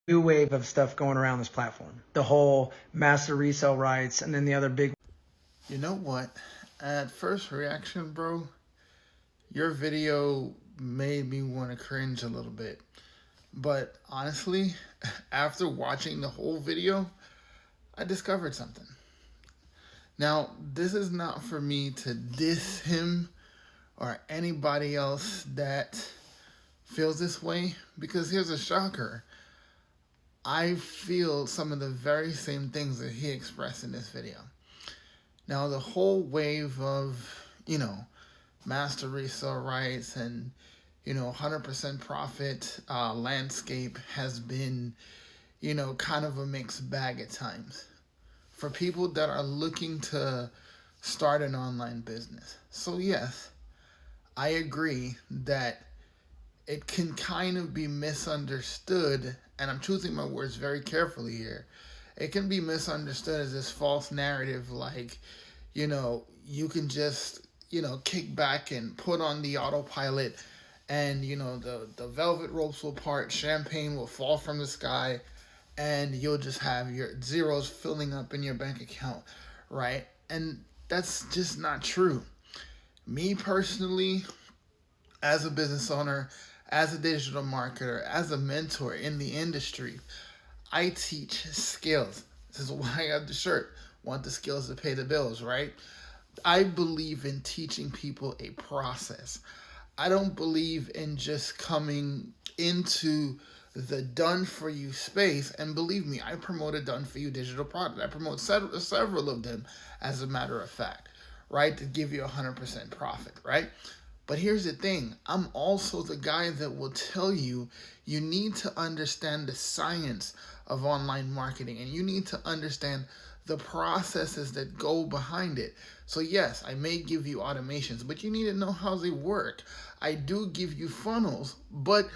new wave of stuff going around this platform. The whole master resale rights, and then the other big. You know what? At first reaction, bro, your video made me want to cringe a little bit. But honestly, after watching the whole video, I discovered something. Now, this is not for me to diss him or anybody else that feels this way, because here's a shocker. I feel some of the very same things that he expressed in this video. Now, the whole wave of, master resale rights and, 100% profit landscape has been, kind of a mixed bag at times for people that are looking to start an online business. So, yes, I agree that it can kind of be misunderstood, and I'm choosing my words very carefully here. It can be misunderstood as this false narrative, like, you can just, kick back and put on the autopilot, and, the velvet ropes will part, champagne will fall from the sky, and you'll just have your zeros filling up in your bank account, right? And that's just not true. Me personally, as a business owner, as a digital marketer, as a mentor in the industry, I teach skills. This is why I have the shirt. Want the skills to pay the bills, right? I believe in teaching people a process. I don't believe in just coming into the done for you space. And believe me, I promote a done for you digital product. I promote several of them, as a matter of fact, right? To give you 100% profit, right? But here's the thing, I'm also the guy that will tell you you need to understand the science of online marketing, and you need to understand the processes that go behind it. So yes, I may give you automations, but you need to know how they work. I do give you funnels, but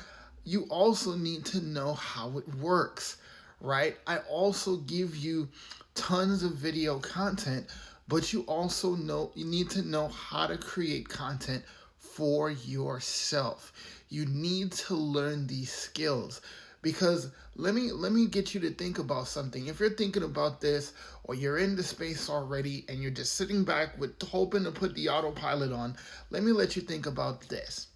you also need to know how it works, right? I also give you tons of video content, but you also you need to know how to create content for yourself. You need to learn these skills, because let me get you to think about something. If you're thinking about this, or you're in the space already and you're just sitting back with hoping to put the autopilot on, let me let you think about this.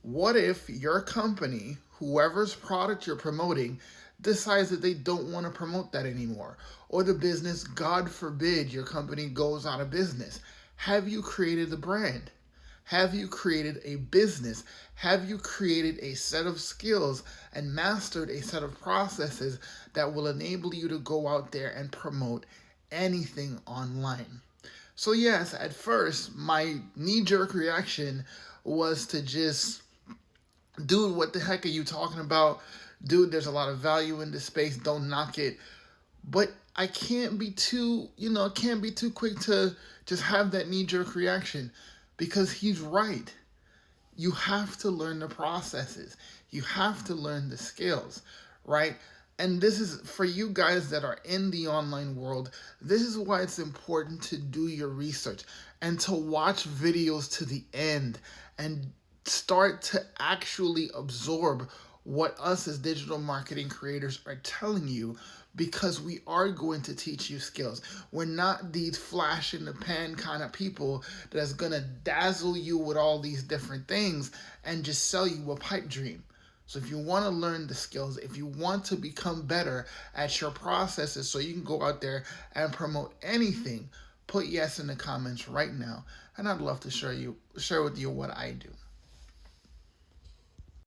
What if your company, whoever's product you're promoting, decides that they don't want to promote that anymore? Or the business, God forbid, your company goes out of business. Have you created a brand? Have you created a business? Have you created a set of skills and mastered a set of processes that will enable you to go out there and promote anything online? So yes, at first, my knee-jerk reaction was to just, dude, what the heck are you talking about? Dude, there's a lot of value in this space. Don't knock it. But I can't be too, can't be too quick to just have that knee-jerk reaction, because he's right. You have to learn the processes. You have to learn the skills, right? And this is for you guys that are in the online world. This is why it's important to do your research and to watch videos to the end and start to actually absorb what us as digital marketing creators are telling you, because we are going to teach you skills. We're not these flash in the pan kind of people that's going to dazzle you with all these different things and just sell you a pipe dream. So if you want to learn the skills, if you want to become better at your processes so you can go out there and promote anything, put yes in the comments right now, and I'd love to share with you what I do.